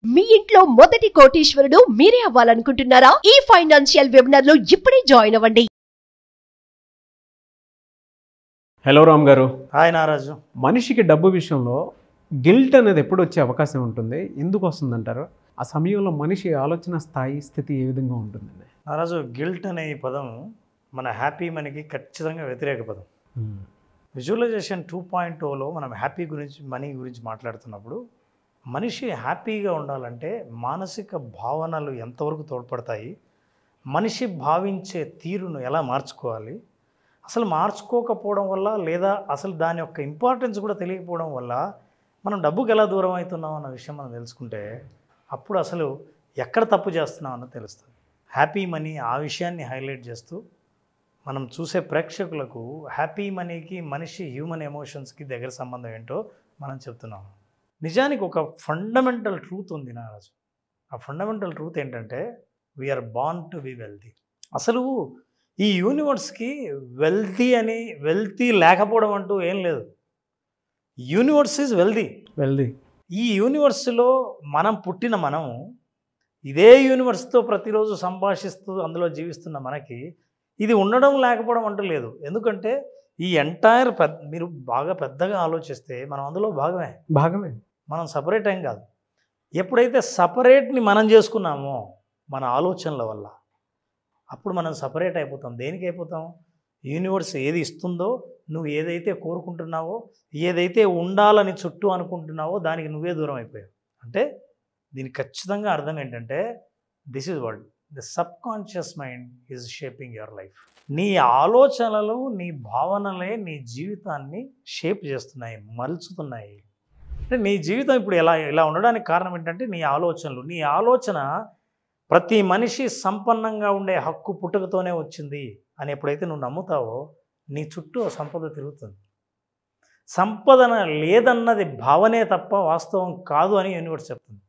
మీ ఇంట్లో మొదటి కోటీశ్వరుడు మీరే అవ్వాలనుకుంటున్నారా? ఈ ఫైనాన్షియల్ వెబినార్ లో ఇప్పుడే జాయిన్ అవ్వండి. హలో రామ్ గారు. హాయ్ నారాజు. మనిషికి డబ్బు విషయంలో గిల్ట్ అనేది ఎప్పుడు వచ్చే అవకాశం ఉంటుంది, ఎందుకు వస్తుందంటారు? ఆ సమయంలో మనిషి ఆలోచన స్థాయి స్థితి ఏ విధంగా ఉంటుందండి? నారాజు, గిల్ట్ అనే ఈ పదం మన హ్యాపీ మనీకి ఖచ్చితంగా వ్యతిరేక పదం. విజువలైజేషన్ 2.0లో మనం హ్యాపీ గురించి, మనీ గురించి మాట్లాడుతున్నప్పుడు మనిషి హ్యాపీగా ఉండాలంటే మానసిక భావనలు ఎంతవరకు తోడ్పడతాయి, మనిషి భావించే తీరును ఎలా మార్చుకోవాలి, అసలు మార్చుకోకపోవడం వల్ల లేదా అసలు దాని యొక్క ఇంపార్టెన్స్ కూడా తెలియకపోవడం వల్ల మనం డబ్బుకి ఎలా దూరం అవుతున్నాం అన్న విషయం మనం తెలుసుకుంటే అప్పుడు అసలు ఎక్కడ తప్పు చేస్తున్నాం అన్నది తెలుస్తుంది. హ్యాపీ మనీ ఆ విషయాన్ని హైలైట్ చేస్తూ మనం చూసే ప్రేక్షకులకు హ్యాపీ మనీకి మనిషి హ్యూమన్ ఎమోషన్స్కి దగ్గర సంబంధం ఏంటో మనం చెప్తున్నాం. నిజానికి ఒక ఫండమెంటల్ ట్రూత్ ఉంది నారాజు. ఆ ఫండమెంటల్ ట్రూత్ ఏంటంటే we are born to be wealthy. అసలు ఈ యూనివర్స్కి వెల్తీ లేకపోవడం అంటూ ఏం లేదు. Universe is wealthy. ఈ యూనివర్స్లో మనం పుట్టిన మనం ఇదే యూనివర్స్తో ప్రతిరోజు సంభాషిస్తూ అందులో జీవిస్తున్న మనకి ఇది ఉండడం లేకపోవడం అంటూ లేదు. ఎందుకంటే ఈ ఎంటైర్ మీరు బాగా పెద్దగా ఆలోచిస్తే మనం అందులో భాగమే. మనం సపరేట్ ఏం కాదు. ఎప్పుడైతే సపరేట్ని మనం చేసుకున్నామో మన ఆలోచనల వల్ల అప్పుడు మనం సపరేట్ అయిపోతాం. దేనికి అయిపోతాం? యూనివర్స్ ఏది ఇస్తుందో, నువ్వు ఏదైతే కోరుకుంటున్నావో, ఏదైతే ఉండాలని చుట్టూ అనుకుంటున్నావో దానికి నువ్వే దూరం అయిపోయావు. అంటే దీనికి ఖచ్చితంగా అర్థం ఏంటంటే this is what the sub conscious mind is shaping your life. నీ ఆలోచనలు, నీ భావనలే నీ జీవితాన్ని షేప్ చేస్తున్నాయి, మలుచుతున్నాయి. అంటే నీ జీవితం ఇప్పుడు ఇలా ఉండడానికి కారణం ఏంటంటే నీ ఆలోచనలు. నీ ఆలోచన ప్రతి మనిషి సంపన్నంగా ఉండే హక్కు పుట్టుకతోనే వచ్చింది అని ఎప్పుడైతే నువ్వు నమ్ముతావో నీ చుట్టూ సంపద తిరుగుతుంది. సంపదన లేదన్నది భావనే తప్ప వాస్తవం కాదు అని యూనివర్స్ చెప్తుంది.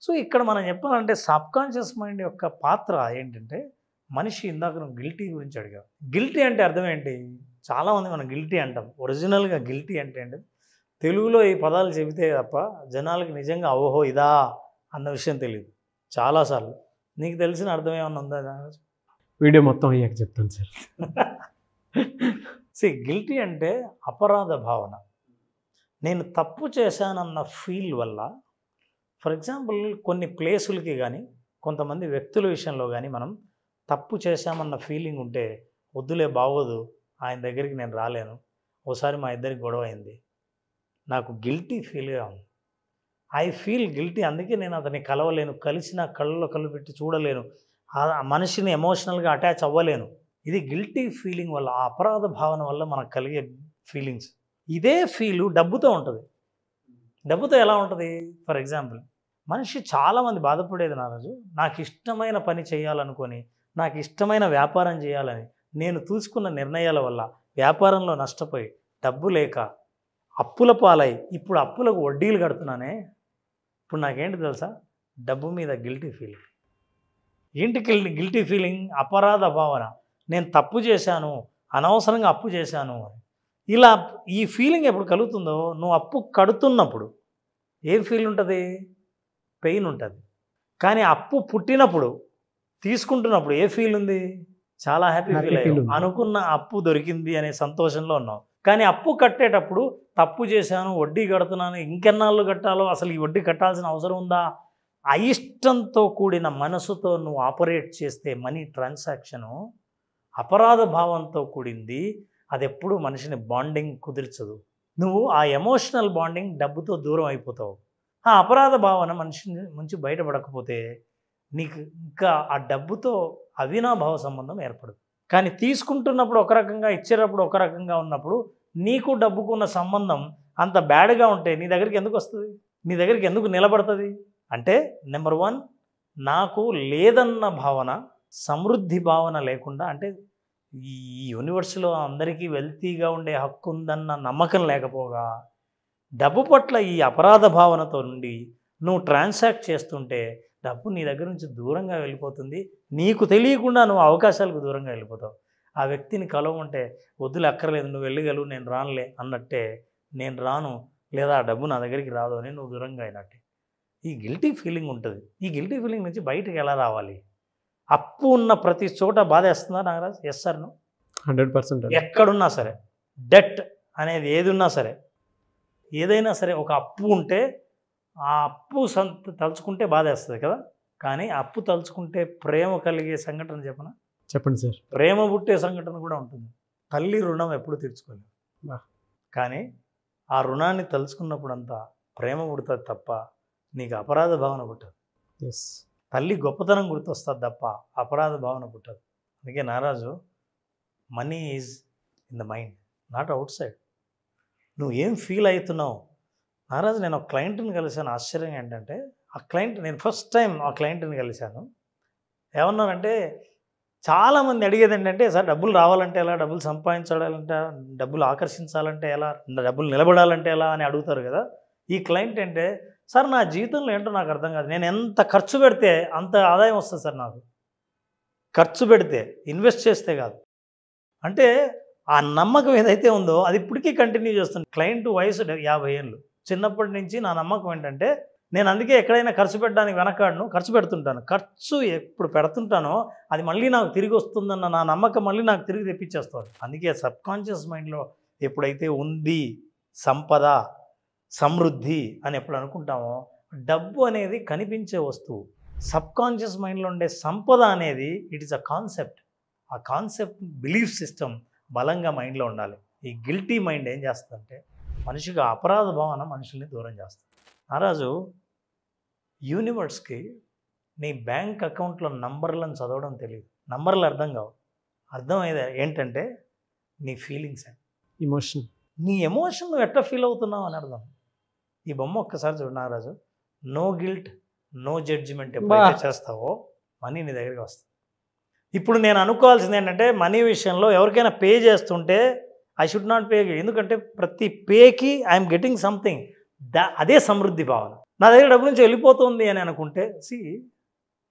సో ఇక్కడ మనం చెప్పాలంటే సబ్కాన్షియస్ మైండ్ యొక్క పాత్ర ఏంటంటే మనిషి, ఇందాక నువ్వు గిల్టీ గురించి అడిగావు. గిల్టీ అంటే అర్థం ఏంటి? చాలామంది మనం గిల్టీ అంటాం. ఒరిజినల్గా గిల్టీ అంటే ఏంటి? తెలుగులో ఈ పదాలు చెబితే తప్ప జనాలకి నిజంగా ఓహో ఇదా అన్న విషయం తెలియదు చాలాసార్లు. నీకు తెలిసిన అర్థం ఏమన్నా ఉందా? వీడియో మొత్తం అయ్యాక చెప్తాను సార్. గిల్టీ అంటే అపరాధ భావన. నేను తప్పు చేశానన్న ఫీల్ వల్ల, ఫర్ ఎగ్జాంపుల్ కొన్ని ప్లేసులకి కానీ కొంతమంది వ్యక్తుల విషయంలో కానీ మనం తప్పు చేశామన్న ఫీలింగ్ ఉంటే వద్దులే బాగోదు, ఆయన దగ్గరికి నేను రాలేను, ఓసారి మా ఇద్దరికి గొడవ అయింది, నాకు గిల్టీ ఫీల్గా ఉంది, ఐ ఫీల్ గిల్టీ, అందుకే నేను అతన్ని కలవలేను, కలిసిన కళ్ళలో కళ్ళు పెట్టి చూడలేను, ఆ మనిషిని ఎమోషనల్గా అటాచ్ అవ్వలేను. ఇది గిల్టీ ఫీలింగ్ వల్ల, ఆ అపరాధ భావన వల్ల మనకు కలిగే ఫీలింగ్స్. ఇదే ఫీలు డబ్బుతో ఉంటుంది. డబ్బుతో ఎలా ఉంటుంది? ఫర్ ఎగ్జాంపుల్ మనిషి చాలామంది బాధపడేది నారాజు, నాకు ఇష్టమైన పని చేయాలనుకొని, నాకు ఇష్టమైన వ్యాపారం చేయాలని నేను తీసుకున్న నిర్ణయాల వల్ల వ్యాపారంలో నష్టపోయి డబ్బు లేక అప్పుల పాలై ఇప్పుడు అప్పులకు వడ్డీలు కడుతున్నానే, ఇప్పుడు నాకేంటి తెలుసా? డబ్బు మీద గిల్టీ ఫీలింగ్. ఏంటి గిల్టీ ఫీలింగ్? అపరాధ భావన. నేను తప్పు చేశాను, అనవసరంగా అప్పు చేశాను అని. ఇలా ఈ ఫీలింగ్ ఎప్పుడు కలుగుతుందో, నువ్వు అప్పు కడుతున్నప్పుడు ఏం ఫీల్ ఉంటుంది? పెయిన్ ఉంటుంది. కానీ అప్పు పుట్టినప్పుడు, తీసుకుంటున్నప్పుడు ఏ ఫీల్ ఉంది? చాలా హ్యాపీ ఫీల్ అయ్యావు. అనుకున్న అప్పు దొరికింది అనే సంతోషంలో ఉన్నావు. కానీ అప్పు కట్టేటప్పుడు తప్పు చేశాను, వడ్డీ కడుతున్నాను, ఇంకెన్నాళ్ళు కట్టాలో, అసలు ఈ వడ్డీ కట్టాల్సిన అవసరం ఉందా? అయిష్టంతో కూడిన మనసుతో నువ్వు ఆపరేట్ చేస్తే మనీ ట్రాన్సాక్షను అపరాధ భావంతో కూడింది. అది ఎప్పుడు మనిషిని బాండింగ్ కుదిర్చదు. నువ్వు ఆ ఎమోషనల్ బాండింగ్ డబ్బుతో దూరం అయిపోతావు. ఆ అపరాధ భావన మనిషి నుంచి బయటపడకపోతే నీకు ఇంకా ఆ డబ్బుతో అవినాభావ సంబంధం ఏర్పడదు. కానీ తీసుకుంటున్నప్పుడు ఒక రకంగా, ఇచ్చేటప్పుడు ఒక రకంగా ఉన్నప్పుడు నీకు డబ్బుకున్న సంబంధం అంత బ్యాడ్గా ఉంటే నీ దగ్గరికి ఎందుకు వస్తుంది? నీ దగ్గరికి ఎందుకు నిలబడుతుంది? అంటే నెంబర్ 1, నాకు లేదన్న భావన, సమృద్ధి భావన లేకుండా, అంటే ఈ యూనివర్స్లో అందరికీ వెల్తీగా ఉండే హక్కు ఉందన్న నమ్మకం లేకపోగా డబ్బు పట్ల ఈ అపరాధ భావనతో నుండి నువ్వు ట్రాన్సాక్ట్ చేస్తుంటే డబ్బు నీ దగ్గర నుంచి దూరంగా వెళ్ళిపోతుంది. నీకు తెలియకుండా నువ్వు అవకాశాలకు దూరంగా వెళ్ళిపోతావు. ఆ వ్యక్తిని కలవమంటే వద్దులే, అక్కర్లేదు, నువ్వు వెళ్ళగలవు, నేను రానులే అన్నట్టే, నేను రాను లేదా ఆ డబ్బు నా దగ్గరికి రాదు అని నువ్వు దూరంగా అయినట్టే. ఈ గిల్టీ ఫీలింగ్ ఉంటుంది. ఈ గిల్టీ ఫీలింగ్ నుంచి బయటకు ఎలా రావాలి? అప్పు ఉన్న ప్రతి చోట బాధేస్తుందా నాగరాజ్? Yes sir no? 100%. ఎక్కడున్నా సరే డెట్ అనేది ఏది ఉన్నా సరే, ఏదైనా సరే ఒక అప్పు ఉంటే ఆ అప్పు తలుచుకుంటే బాధేస్తుంది కదా. కానీ ఆ అప్పు తలుచుకుంటే ప్రేమ కలిగే సంఘటన చెప్పనా? చెప్పండి సార్. ప్రేమ పుట్టే సంఘటన కూడా ఉంటుంది. తల్లి రుణం ఎప్పుడు తీర్చుకోలేదు, కానీ ఆ రుణాన్ని తలుచుకున్నప్పుడంతా ప్రేమ పుడుతుంది తప్ప నీకు అపరాధ భావన పుట్టదు. ఎస్. తల్లి గొప్పతనం గుర్తొస్తుంది తప్ప అపరాధ భావన పుట్టదు. అందుకే Naraju, money is in the mind, not outside. నువ్వు ఏం ఫీల్ అవుతున్నావు? నారాజు, నేను ఒక క్లయింట్ని కలిశాను. ఆశ్చర్యం ఏంటంటే, ఆ క్లయింట్, నేను ఫస్ట్ టైం ఆ క్లయింట్ని కలిశాను. ఏమన్నారంటే, చాలామంది అడిగేది ఏంటంటే, సార్ డబ్బులు రావాలంటే ఎలా, డబ్బులు సంపాదించాలంటే, డబ్బులు ఆకర్షించాలంటే ఎలా, డబ్బులు నిలబడాలంటే ఎలా అని అడుగుతారు కదా. ఈ క్లయింట్ అంటే, సార్ నా జీవితంలో ఏంటో నాకు అర్థం కాదు, నేను ఎంత ఖర్చు పెడితే అంత ఆదాయం వస్తుంది సార్ నాకు. ఖర్చు పెడితే, ఇన్వెస్ట్ చేస్తే కాదు. అంటే ఆ నమ్మకం ఏదైతే ఉందో అది ఇప్పటికీ కంటిన్యూ చేస్తుంది. క్లయింట్ వయసు 50 ఏళ్ళు. చిన్నప్పటి నుంచి నా నమ్మకం ఏంటంటే, నేను అందుకే ఎక్కడైనా ఖర్చు పెట్టడానికి వెనకాడను, ఖర్చు పెడుతుంటాను. ఖర్చు ఎప్పుడు పెడుతుంటానో అది మళ్ళీ నాకు తిరిగి వస్తుందన్న నా నమ్మకం మళ్ళీ నాకు తిరిగి తెప్పించేస్తుంది. అందుకే సబ్కాన్షియస్ మైండ్లో ఎప్పుడైతే ఉంది సంపద, సమృద్ధి అని ఎప్పుడు అనుకుంటామో, డబ్బు అనేది కనిపించే వస్తువు. సబ్కాన్షియస్ మైండ్లో ఉండే సంపద అనేది ఇట్ ఈస్ అ కాన్సెప్ట్. ఆ కాన్సెప్ట్, బిలీఫ్ సిస్టమ్ బలంగా మైండ్లో ఉండాలి. ఈ గిల్టీ మైండ్ ఏం చేస్తుందంటే, మనిషికి అపరాధ భావన మనుషుల్ని దూరం చేస్తుంది. నారాజు, యూనివర్స్కి నీ బ్యాంక్ అకౌంట్లో నంబర్లను చదవడం తెలియదు, నంబర్లు అర్థం కావు. అర్థమయ్యేది ఏంటంటే నీ ఫీలింగ్స్, ఎమోషన్. నీ ఎమోషన్ నువ్వు ఎట్లా ఫీల్ అవుతున్నావు అని అర్థం. ఈ బొమ్మ ఒక్కసారి చూడు Nagaraju. No guilt, no judgement ఎప్పుడైతే చేస్తావో మనీ నీ దగ్గరికి వస్తుంది. ఇప్పుడు నేను అనుకోవాల్సింది ఏంటంటే, మనీ విషయంలో ఎవరికైనా పే చేస్తుంటే ఐ షుడ్ నాట్ పే, ఎందుకంటే ప్రతి పేకి ఐఎమ్ గెటింగ్ సంథింగ్. అదే సమృద్ధి భావన. నా దగ్గర డబ్బు నుంచి వెళ్ళిపోతుంది అని అనుకుంటే, సి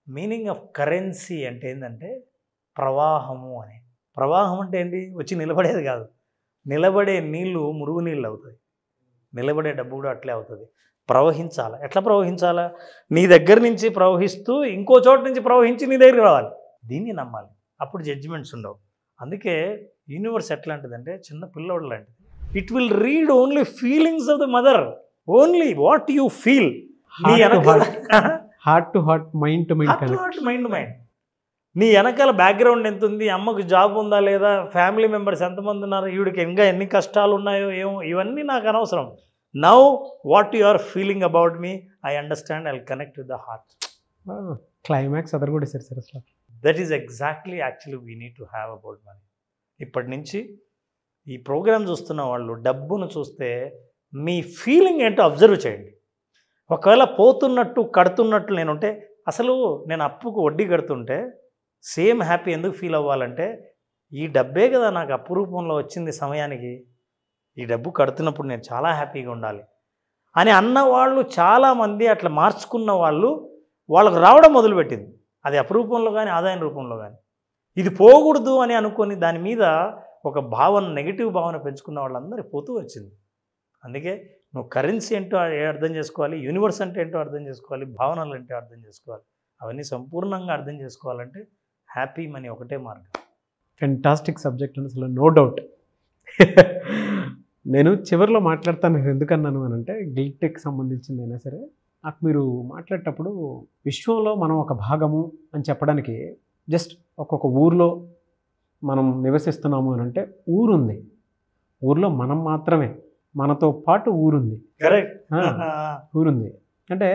మీనింగ్ ఆఫ్ కరెన్సీ అంటే ఏంటంటే ప్రవాహము అని. ప్రవాహం అంటే ఏంటి? వచ్చి నిలబడేది కాదు. నిలబడే నీళ్ళు మురుగు నీళ్ళు అవుతాయి, నిలబడే డబ్బు కూడా అట్లే అవుతుంది. ప్రవహించాలా? ఎట్లా ప్రవహించాలా? నీ దగ్గర నుంచి ప్రవహిస్తూ ఇంకో చోట నుంచి ప్రవహించి నీ దగ్గరికి రావాలి. దీన్ని నమ్మాలి, అప్పుడు జడ్జిమెంట్స్ ఉండవు. అందుకే యూనివర్స్ ఎట్లాంటిదంటే చిన్న పిల్లోడు లాంటిది. It will read only feelings of the mother, only what you feel. నీ వెనకాల heart to heart, mind to mind, mind to mind. నీ వెనకాల బ్యాక్గ్రౌండ్ ఎంత ఉంది, అమ్మకు జాబ్ ఉందా లేదా, ఫ్యామిలీ మెంబర్స్ ఎంతమంది ఉన్నారు, ఈవిడికి ఇంకా ఎన్ని కష్టాలు ఉన్నాయో ఏమో, ఇవన్నీ నాకు అనవసరం. Now what you are feeling about me, I understand, I will connect with the heart. Climax other కూడా సార్ అసలు. That is exactly actually we need to have about money. ఇప్పటి నుంచి ఈ ప్రోగ్రామ్ చూస్తున్న వాళ్ళు డబ్బును చూస్తే మీ ఫీలింగ్ ఏంటో అబ్జర్వ్ చేయండి. ఒకవేళ పోతున్నట్టు కడుతున్నట్టు నేనుంటే, అసలు నేను అప్పుకు వడ్డీ కడుతుంటే సేమ్ హ్యాపీ ఎందుకు ఫీల్ అవ్వాలంటే, ఈ డబ్బే కదా నాకు అప్పు రూపంలో వచ్చింది సమయానికి, ఈ డబ్బు కడుతున్నప్పుడు నేను చాలా హ్యాపీగా ఉండాలి అని అన్నవాళ్ళు చాలామంది. అట్లా మార్చుకున్న వాళ్ళు, వాళ్ళకు రావడం మొదలుపెట్టింది. అది అప్రూపంలో కానీ ఆదాయం రూపంలో కానీ. ఇది పోకూడదు అని అనుకొని దాని మీద ఒక భావన, నెగిటివ్ భావన పెంచుకున్న వాళ్ళందరూ పోతూ వచ్చింది. అందుకే నువ్వు కరెన్సీ ఏంటో అర్థం చేసుకోవాలి, యూనివర్స్ అంటే ఏంటో అర్థం చేసుకోవాలి, భావనలు అంటే అర్థం చేసుకోవాలి. అవన్నీ సంపూర్ణంగా అర్థం చేసుకోవాలంటే హ్యాపీ మనీ ఒకటే మార్గం. ఫెంటాస్టిక్ సబ్జెక్ట్ అని అసలు నో డౌట్. నేను చివరిలో మాట్లాడతాను ఎందుకన్నాను అని అంటే, గిల్ట్కి సంబంధించింది అయినా సరే, నాకు మీరు మాట్లాడేటప్పుడు విశ్వంలో మనం ఒక భాగము అని చెప్పడానికి, జస్ట్ ఒక్కొక్క ఊరిలో మనం నివసిస్తున్నాము అని అంటే, ఊరుంది, ఊరిలో మనం మాత్రమే, మనతో పాటు ఊరుంది. కరెక్ట్. ఊరుంది అంటే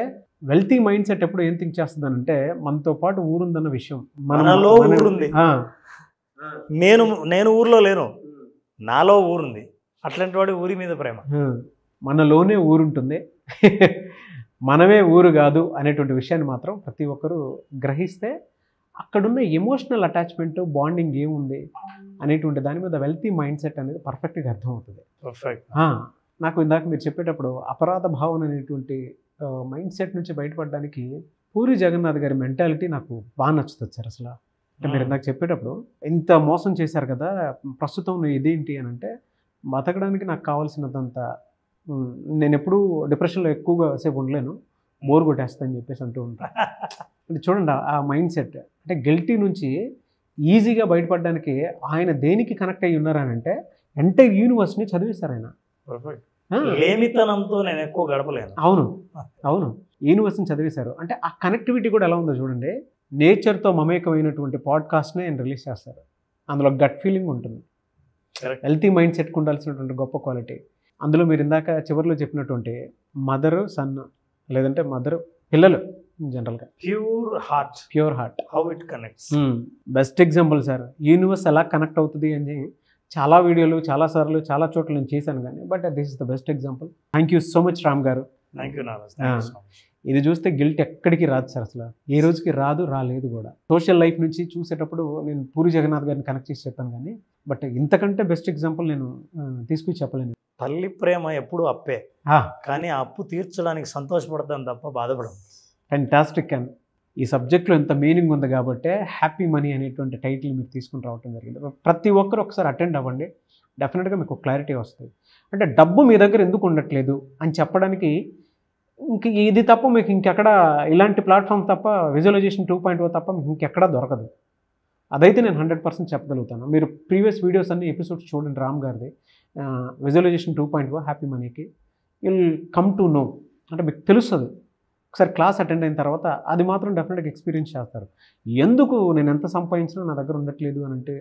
వెల్తీ మైండ్ సెట్ ఎప్పుడు ఏం థింక్ చేస్తుందనంటే, మనతో పాటు ఊరుందన్న విషయం. మనలో ఊరుంది. నేను ఊర్లో లేను, నాలో ఊరుంది. అట్లాంటి వాడి ఊరి మీద ప్రేమ. మనలోనే ఊరుంటుంది, మనమే ఊరు కాదు అనేటువంటి విషయాన్ని మాత్రం ప్రతి ఒక్కరూ గ్రహిస్తే, అక్కడున్న ఎమోషనల్ అటాచ్మెంట్, బాండింగ్ ఏముంది అనేటువంటి దాని మీద వెల్తీ మైండ్ సెట్ అనేది పర్ఫెక్ట్గా అర్థమవుతుంది. పర్ఫెక్ట్. నాకు ఇందాక మీరు చెప్పేటప్పుడు అపరాధ భావన అనేటువంటి మైండ్ సెట్ నుంచి బయటపడడానికి పూరి జగన్నాథ్ గారి మెంటాలిటీ నాకు బాగా నచ్చుతుంది సార్ అసలు. అంటే మీరు ఇందాక చెప్పేటప్పుడు ఇంత మోసం చేశారు కదా, ప్రస్తుతం ఇదేంటి అని అంటే, బతకడానికి నాకు కావాల్సినంత నేను ఎప్పుడూ డిప్రెషన్లో ఎక్కువగా సేపు ఉండలేను, బోర్ కొట్టేస్తా అని చెప్పేసి అంటూ ఉంటారు. అంటే చూడండి ఆ మైండ్ సెట్. అంటే గిల్టీ నుంచి ఈజీగా బయటపడడానికి ఆయన దేనికి కనెక్ట్ అయ్యి ఉన్నారనంటే ఎంటైర్ యూనివర్స్ని చదివిస్తారు ఆయన. లేమితనంతో నేను ఎక్కువ గడపలేను. అవును యూనివర్స్ని చదివేశారు. అంటే ఆ కనెక్టివిటీ కూడా ఎలా ఉందో చూడండి. నేచర్తో మమేకమైనటువంటి పాడ్కాస్ట్ని ఆయన రిలీజ్ చేస్తారు. అందులో గట్ ఫీలింగ్ ఉంటుంది. హెల్తీ మైండ్ సెట్కి ఉండాల్సినటువంటి గొప్ప క్వాలిటీ. అందులో మీరు ఇందాక చివరిలో చెప్పినటువంటి మదర్ సన్, లేదంటే మదర్ పిల్లలు, జనరల్గా pure heart how it connects. Best example sir. Universe ఎలా కనెక్ట్ అవుతుంది అని చాలా వీడియోలు చాలాసార్లు చాలా చోట్ల నేను చేశాను కానీ but this is the best example. Thank you so much Ram గారు. Thank you Naraj. ఇది చూస్తే గిల్ట్ ఎక్కడికి రాదు సార్, అసలు ఏ రోజుకి రాలేదు కూడా. సోషల్ లైఫ్ నుంచి చూసేటప్పుడు నేను పూరి జగన్నాథ్ గారిని కనెక్ట్ చేసి చెప్పాను కానీ బట్ ఇంతకంటే బెస్ట్ ఎగ్జాంపుల్ నేను తీసుకుని చెప్పలేను. తల్లి ప్రేమ ఎప్పుడు అప్పే, కానీ ఆ అప్పు తీర్చడానికి సంతోషపడతాను తప్ప బాధపడను. ఫ్యాంటాస్టిక్. అండ్ ఈ సబ్జెక్ట్లో ఎంత మీనింగ్ ఉంది కాబట్టి హ్యాపీ మనీ అనేటువంటి టైటిల్ మీరు తీసుకుని రావడం జరిగింది. ప్రతి ఒక్కరు ఒకసారి అటెండ్ అవ్వండి, డెఫినెట్గా మీకు క్లారిటీ వస్తుంది. అంటే డబ్బు మీ దగ్గర ఎందుకు ఉండట్లేదు అని చెప్పడానికి ఇంక ఇది తప్ప మీకు ఇంకెక్కడ ఇలాంటి ప్లాట్ఫామ్ తప్ప విజువలైజేషన్ 2.0 తప్ప మీకు ఇంకెక్కడా దొరకదు. అదైతే నేను 100% చెప్పగలుగుతాను. మీరు ప్రీవియస్ వీడియోస్ అన్ని ఎపిసోడ్స్ చూడండి రామ్ గారిది, విజువలైజేషన్ 2.0 హ్యాపీ మనీకి. విల్ కమ్ టు నో, అంటే మీకు తెలుస్తుంది. ఒకసారి క్లాస్ అటెండ్ అయిన తర్వాత అది మాత్రం డెఫినెట్గా ఎక్స్పీరియన్స్ చేస్తారు. ఎందుకు నేను ఎంత సంపాదించినా నా దగ్గర ఉండట్లేదు అని అంటే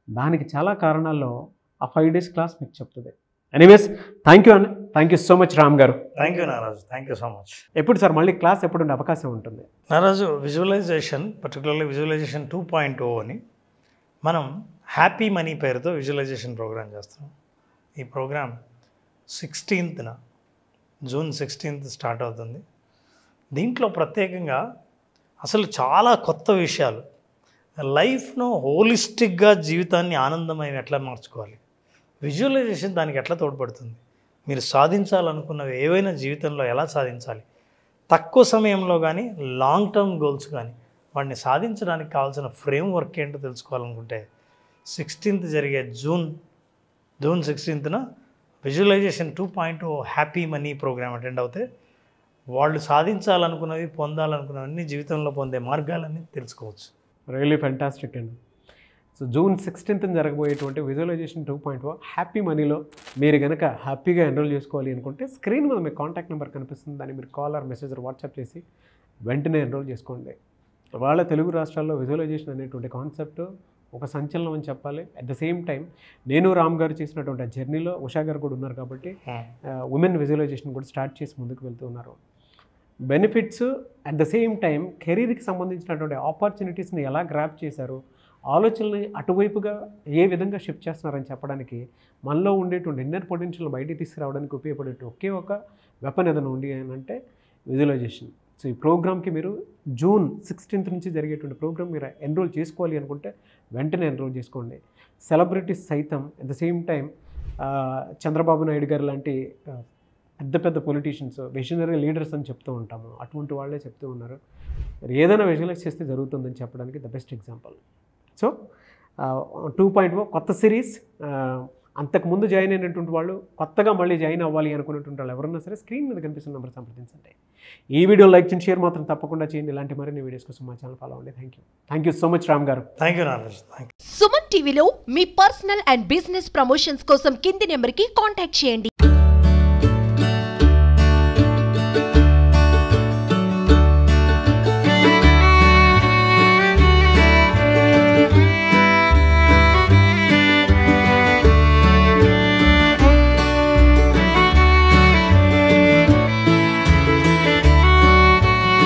దానికి చాలా కారణాల్లో ఆ 5 days క్లాస్ మీకు చెప్తుంది. ఎనీవేస్ థ్యాంక్ యూ అన్న, thank you so much Ram గారు. Thank you Naraju, thank you so much. ఎప్పుడు సార్ మళ్ళీ క్లాస్ ఎప్పుడు ఉండే అవకాశం ఉంటుంది? నారాజు, విజువలైజేషన్ పర్టికులర్లీ విజువలైజేషన్ 2.0 అని మనం హ్యాపీ మనీ పేరుతో విజువలైజేషన్ ప్రోగ్రామ్ చేస్తున్నాం. ఈ programme 16th June 16th start అవుతుంది. దీంట్లో ప్రత్యేకంగా అసలు చాలా కొత్త విషయాలు, లైఫ్ను హోలిస్టిక్గా జీవితాన్ని ఆనందమయం ఎట్లా మార్చుకోవాలి, విజువలైజేషన్ దానికి ఎట్లా తోడ్పడుతుంది, మీరు సాధించాలనుకున్నవి ఏవైనా జీవితంలో ఎలా సాధించాలి, తక్కువ సమయంలో కానీ లాంగ్ టర్మ్ గోల్స్ కానీ వాటిని సాధించడానికి కావాల్సిన ఫ్రేమ్ వర్క్ ఏంటో తెలుసుకోవాలనుకుంటే 16th జరిగే June 16th visualization 2.0 happy money program attend అవుతే వాళ్ళు సాధించాలనుకున్నవి పొందాలనుకున్నవన్నీ జీవితంలో పొందే మార్గాలన్నీ తెలుసుకోవచ్చు. రియలీ ఫ్యాంటాస్టిక్ అండి. సో జూన్ 16th జరగబోయేటువంటి విజువలైజేషన్ 2.0 హ్యాపీ మనీలో మీరు కనుక హ్యాపీగా ఎన్రోల్ చేసుకోవాలి అనుకుంటే స్క్రీన్ మీద మీకు కాంటాక్ట్ నెంబర్ కనిపిస్తుంది, దాన్ని మీరు కాల్ ఆర్ మెసేజ్ వాట్సాప్ చేసి వెంటనే ఎన్రోల్ చేసుకోండి. వాళ్ళ తెలుగు రాష్ట్రాల్లో విజువలైజేషన్ అనేటువంటి కాన్సెప్ట్ ఒక సంచలనం అని చెప్పాలి. అట్ ద సేమ్ టైం నేను రామ్ గారు చేసినటువంటి జర్నీలో ఉషా గారు కూడా ఉన్నారు కాబట్టి ఉమెన్ విజువలైజేషన్ కూడా స్టార్ట్ చేసి ముందుకు వెళ్తూ ఉన్నారు. Benefits at the same time కెరీర్కి సంబంధించినటువంటి ఆపర్చునిటీస్ని ఎలా గ్రాప్ చేశారు, ఆలోచనల్ని అటువైపుగా ఏ విధంగా షిఫ్ట్ చేస్తున్నారని చెప్పడానికి, మనలో ఉండేటువంటి ఇన్నర్ పొటెన్షియల్ బయటికి తీసుకురావడానికి ఉపయోగపడే ఒకే ఒక వెపన్ ఏదైనా ఉంది అని అంటే విజువలైజేషన్. సో ఈ ప్రోగ్రామ్కి మీరు జూన్ 16th నుంచి జరిగేటువంటి ప్రోగ్రామ్ మీరు ఎన్రోల్ చేసుకోవాలి అనుకుంటే వెంటనే ఎన్రోల్ చేసుకోండి. సెలబ్రిటీస్ సైతం at the same time Chandrababu Naidu గారు లాంటి పెద్ద పొలిటీషియన్స్, విజనరీ లీడర్స్ అని చెప్తూ ఉంటాము, అటువంటి వాళ్ళే చెప్తూ ఉన్నారు ఏదైనా విజువలైజ్ చేస్తే జరుగుతుందని చెప్పడానికి ద బెస్ట్ ఎగ్జాంపుల్. సో 2.0 కొత్త సిరీస్. అంతకుముందు జాయిన్ అయినటువంటి వాళ్ళు కొత్తగా మళ్ళీ జాయిన్ అవ్వాలి అనుకున్నటువంటి వాళ్ళు ఎవరన్నా సరే స్క్రీన్ మీద కనిపిస్తున్న నెంబర్ సంప్రదించండి. ఈ వీడియో లైక్ చేయండి, షేర్ మాత్రం తప్పకుండా చేయండి. ఇలాంటి మరిన్ని వీడియోస్ కోసం మా ఛానల్ ఫాలో అవ్వండి. Thank you so much Ram గారు. Thank you Naraj. సుమన్ టీవీలో మీ పర్సనల్ అండ్ బిజినెస్ ప్రమోషన్స్ కోసం కింది నెంబర్కి కాంటాక్ట్ చేయండి.